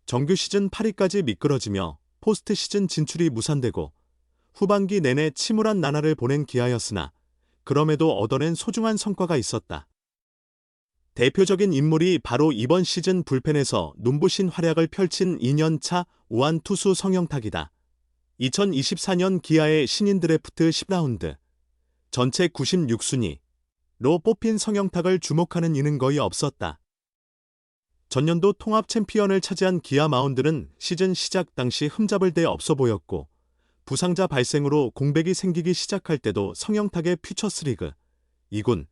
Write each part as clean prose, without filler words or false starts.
정규 시즌 8위까지 미끄러지며 포스트 시즌 진출이 무산되고 후반기 내내 침울한 나날을 보낸 기아였으나 그럼에도 얻어낸 소중한 성과가 있었다. 대표적인 인물이 바로 이번 시즌 불펜에서 눈부신 활약을 펼친 2년차 우완 투수 성영탁이다. 2024년 기아의 신인 드래프트 10라운드, 전체 96순위로 뽑힌 성영탁을 주목하는 이는 거의 없었다. 전년도 통합 챔피언을 차지한 기아 마운드는 시즌 시작 당시 흠잡을 데 없어 보였고 부상자 발생으로 공백이 생기기 시작할 때도 성영탁의 퓨처스리그 2군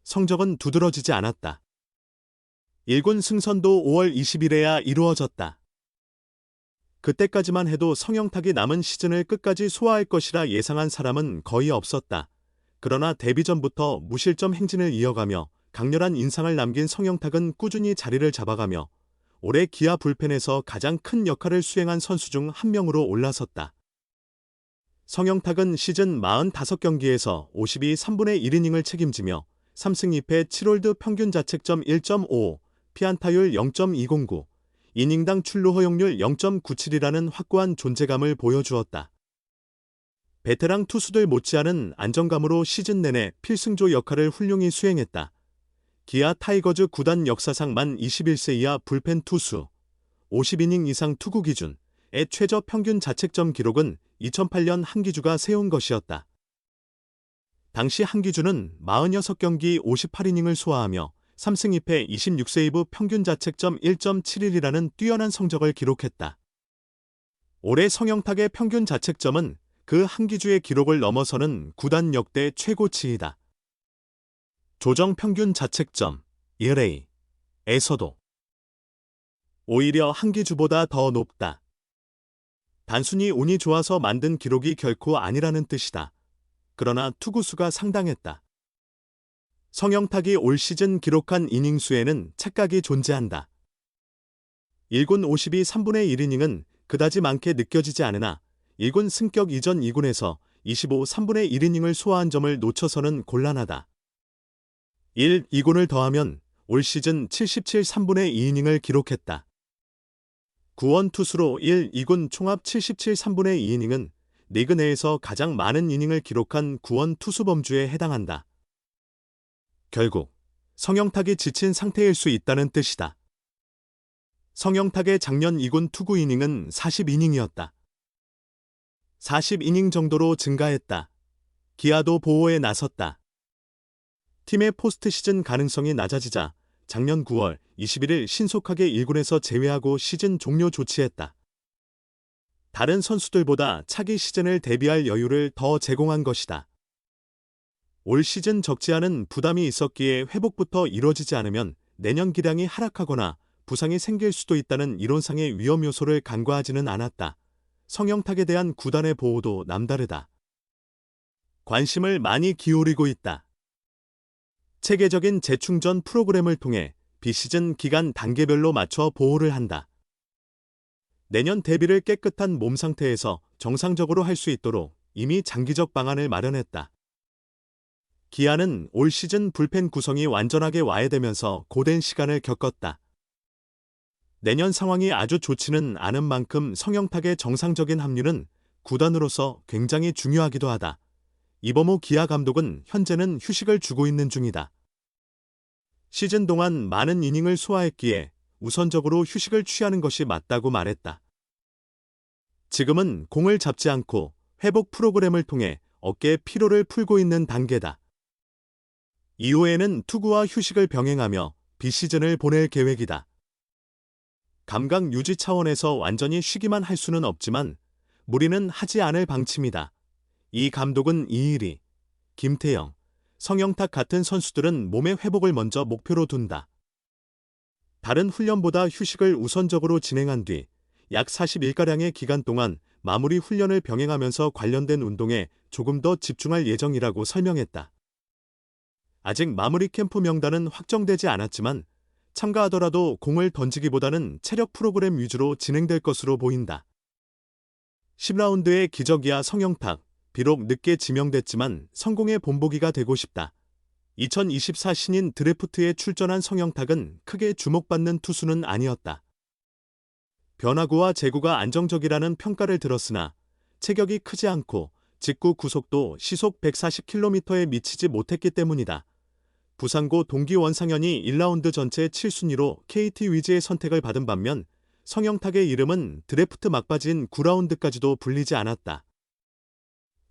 성적은 두드러지지 않았다. 1군 승선도 5월 20일에야 이루어졌다. 그때까지만 해도 성영탁이 남은 시즌을 끝까지 소화할 것이라 예상한 사람은 거의 없었다. 그러나 데뷔 전부터 무실점 행진을 이어가며 강렬한 인상을 남긴 성영탁은 꾸준히 자리를 잡아가며 올해 기아 불펜에서 가장 큰 역할을 수행한 선수 중 한 명으로 올라섰다. 성영탁은 시즌 45경기에서 52 3분의 1이닝을 책임지며 3승 2패 7홀드 평균 자책점 1.55, 피안타율 0.209, 이닝당 출루 허용률 0.97이라는 확고한 존재감을 보여주었다. 베테랑 투수들 못지않은 안정감으로 시즌 내내 필승조 역할을 훌륭히 수행했다. 기아 타이거즈 구단 역사상 만 21세 이하 불펜 투수 50이닝 이상 투구 기준의 최저 평균 자책점 기록은 2008년 한기주가 세운 것이었다. 당시 한기주는 46경기 58이닝을 소화하며 3승 2패 26세이브 평균 자책점 1.71이라는 뛰어난 성적을 기록했다. 올해 성영탁의 평균 자책점은 그 한기주의 기록을 넘어서는 구단 역대 최고치이다. 조정 평균 자책점 1A에서도 오히려 한기주보다 더 높다. 단순히 운이 좋아서 만든 기록이 결코 아니라는 뜻이다. 그러나 투구수가 상당했다. 성영탁이 올 시즌 기록한 이닝 수에는 착각이 존재한다. 1군 52 3분의 1이닝은 그다지 많게 느껴지지 않으나 1군 승격 이전 2군에서 25 3분의 1이닝을 소화한 점을 놓쳐서는 곤란하다. 2군을 더하면 올 시즌 77 3분의 2이닝을 기록했다. 구원 투수로 2군 총합 77 3분의 2이닝은 리그 내에서 가장 많은 이닝을 기록한 구원 투수 범주에 해당한다. 결국 성영탁이 지친 상태일 수 있다는 뜻이다. 성영탁의 작년 2군 투구 이닝은 40이닝이었다. 40이닝 정도로 증가했다. 기아도 보호에 나섰다. 팀의 포스트 시즌 가능성이 낮아지자 작년 9월 21일 신속하게 1군에서 제외하고 시즌 종료 조치했다. 다른 선수들보다 차기 시즌을 대비할 여유를 더 제공한 것이다. 올 시즌 적지 않은 부담이 있었기에 회복부터 이뤄지지 않으면 내년 기량이 하락하거나 부상이 생길 수도 있다는 이론상의 위험 요소를 간과하지는 않았다. 성영탁에 대한 구단의 보호도 남다르다. 관심을 많이 기울이고 있다. 체계적인 재충전 프로그램을 통해 비시즌 기간 단계별로 맞춰 보호를 한다. 내년 데뷔를 깨끗한 몸 상태에서 정상적으로 할 수 있도록 이미 장기적 방안을 마련했다. 기아는 올 시즌 불펜 구성이 완전하게 와해되면서 고된 시간을 겪었다. 내년 상황이 아주 좋지는 않은 만큼 성영탁의 정상적인 합류는 구단으로서 굉장히 중요하기도 하다. 이범호 기아 감독은 현재는 휴식을 주고 있는 중이다. 시즌 동안 많은 이닝을 소화했기에 우선적으로 휴식을 취하는 것이 맞다고 말했다. 지금은 공을 잡지 않고 회복 프로그램을 통해 어깨의 피로를 풀고 있는 단계다. 이후에는 투구와 휴식을 병행하며 비시즌을 보낼 계획이다. 감각 유지 차원에서 완전히 쉬기만 할 수는 없지만 무리는 하지 않을 방침이다. 이 감독은 이일이, 김태형, 성영탁 같은 선수들은 몸의 회복을 먼저 목표로 둔다. 다른 훈련보다 휴식을 우선적으로 진행한 뒤 약 40일가량의 기간 동안 마무리 훈련을 병행하면서 관련된 운동에 조금 더 집중할 예정이라고 설명했다. 아직 마무리 캠프 명단은 확정되지 않았지만 참가하더라도 공을 던지기보다는 체력 프로그램 위주로 진행될 것으로 보인다. 10라운드의 기적이야 성영탁, 비록 늦게 지명됐지만 성공의 본보기가 되고 싶다. 2024 신인 드래프트에 출전한 성영탁은 크게 주목받는 투수는 아니었다. 변화구와 제구가 안정적이라는 평가를 들었으나 체격이 크지 않고 직구 구속도 시속 140km에 미치지 못했기 때문이다. 부상고 동기 원상현이 1라운드 전체 7순위로 KT 위즈의 선택을 받은 반면 성영탁의 이름은 드래프트 막바지인 9라운드까지도 불리지 않았다.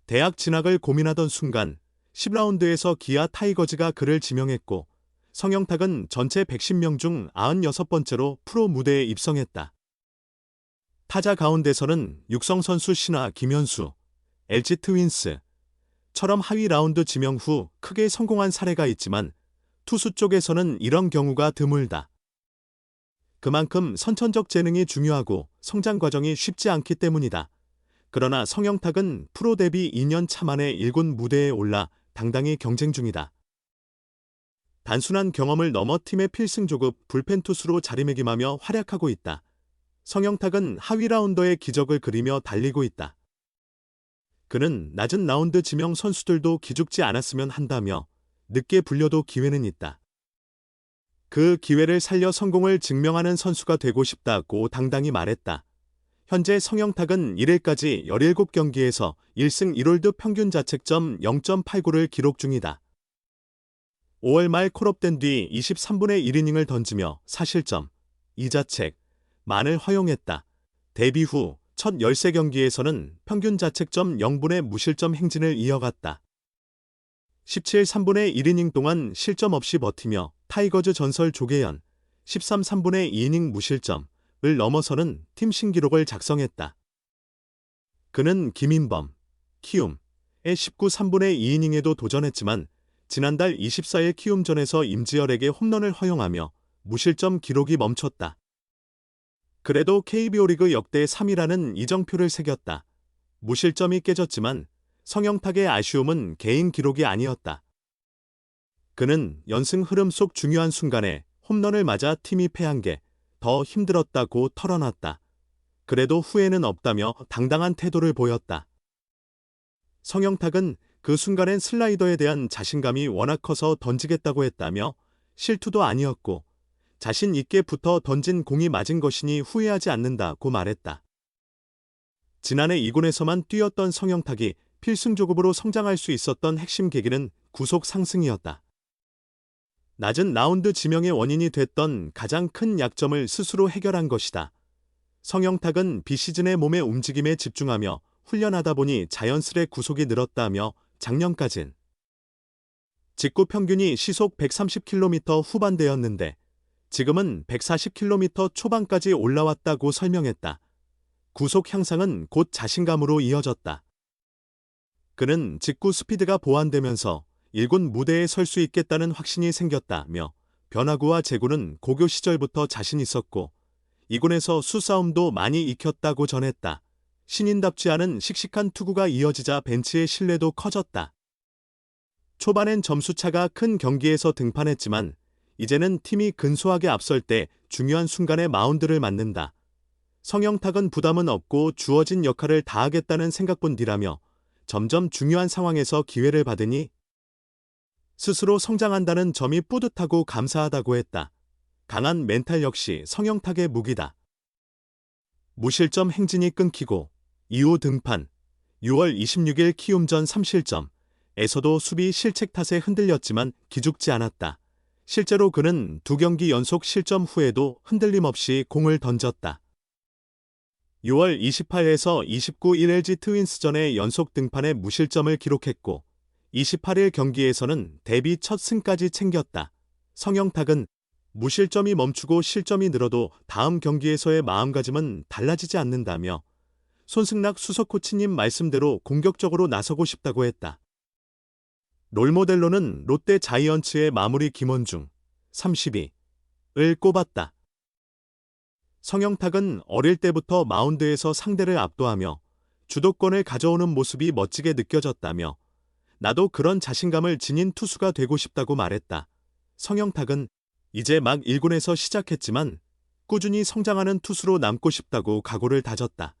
대학 진학을 고민하던 순간 10라운드에서 기아 타이거즈가 그를 지명했고 성영탁은 전체 110명 중 96번째로 프로 무대에 입성했다. 타자 가운데서는 육성 선수 신화 김현수, LG 트윈스처럼 하위 라운드 지명 후 크게 성공한 사례가 있지만 투수 쪽에서는 이런 경우가 드물다. 그만큼 선천적 재능이 중요하고 성장 과정이 쉽지 않기 때문이다. 그러나 성영탁은 프로 데뷔 2년 차 만에 1군 무대에 올라 당당히 경쟁 중이다. 단순한 경험을 넘어 팀의 필승 조급 불펜 투수로 자리매김하며 활약하고 있다. 성영탁은 하위 라운더의 기적을 그리며 달리고 있다. 그는 낮은 라운드 지명 선수들도 기죽지 않았으면 한다며 늦게 불려도 기회는 있다. 그 기회를 살려 성공을 증명하는 선수가 되고 싶다고 당당히 말했다. 현재 성영탁은 1회까지 17경기에서 1승 1홀드 평균 자책점 0.89를 기록 중이다. 5월 말 콜업된 뒤 23분의 1이닝을 던지며 4실점, 2자책, 만을 허용했다. 데뷔 후 첫 13경기에서는 평균 자책점 0분의 무실점 행진을 이어갔다. 17 3분의 1이닝 동안 실점 없이 버티며 타이거즈 전설 조계현 13 3분의 2이닝 무실점을 넘어서는 팀 신기록을 작성했다. 그는 김인범, 키움의 19 3분의 2이닝에도 도전했지만 지난달 24일 키움전에서 임지열에게 홈런을 허용하며 무실점 기록이 멈췄다. 그래도 KBO 리그 역대 3위라는 이정표를 새겼다. 무실점이 깨졌지만 성영탁의 아쉬움은 개인 기록이 아니었다. 그는 연승 흐름 속 중요한 순간에 홈런을 맞아 팀이 패한 게 더 힘들었다고 털어놨다. 그래도 후회는 없다며 당당한 태도를 보였다. 성영탁은 그 순간엔 슬라이더에 대한 자신감이 워낙 커서 던지겠다고 했다며 실투도 아니었고 자신 있게 붙어 던진 공이 맞은 것이니 후회하지 않는다고 말했다. 지난해 2군에서만 뛰었던 성영탁이 필승조급으로 성장할 수 있었던 핵심 계기는 구속 상승이었다. 낮은 라운드 지명의 원인이 됐던 가장 큰 약점을 스스로 해결한 것이다. 성영탁은 비시즌의 몸의 움직임에 집중하며 훈련하다 보니 자연스레 구속이 늘었다며 작년까진 직구 평균이 시속 130km 후반대였는데 지금은 140km 초반까지 올라왔다고 설명했다. 구속 향상은 곧 자신감으로 이어졌다. 그는 직구 스피드가 보완되면서 1군 무대에 설 수 있겠다는 확신이 생겼다며 변화구와 제구는 고교 시절부터 자신 있었고 2군에서 수싸움도 많이 익혔다고 전했다. 신인답지 않은 씩씩한 투구가 이어지자 벤치의 신뢰도 커졌다. 초반엔 점수차가 큰 경기에서 등판했지만 이제는 팀이 근소하게 앞설 때 중요한 순간에 마운드를 맡는다. 성영탁은 부담은 없고 주어진 역할을 다하겠다는 생각뿐 뒤라며 점점 중요한 상황에서 기회를 받으니 스스로 성장한다는 점이 뿌듯하고 감사하다고 했다. 강한 멘탈 역시 성영탁의 무기다. 무실점 행진이 끊기고 이후 등판 6월 26일 키움전 3실점에서도 수비 실책 탓에 흔들렸지만 기죽지 않았다. 실제로 그는 2경기 연속 실점 후에도 흔들림 없이 공을 던졌다. 6월 28일에서 29일 LG 트윈스전의 연속 등판에 무실점을 기록했고 28일 경기에서는 데뷔 첫 승까지 챙겼다. 성영탁은 무실점이 멈추고 실점이 늘어도 다음 경기에서의 마음가짐은 달라지지 않는다며 손승락 수석 코치님 말씀대로 공격적으로 나서고 싶다고 했다. 롤모델로는 롯데 자이언츠의 마무리 김원중 32을 꼽았다. 성영탁은 어릴 때부터 마운드에서 상대를 압도하며 주도권을 가져오는 모습이 멋지게 느껴졌다며 나도 그런 자신감을 지닌 투수가 되고 싶다고 말했다. 성영탁은 이제 막 1군에서 시작했지만 꾸준히 성장하는 투수로 남고 싶다고 각오를 다졌다.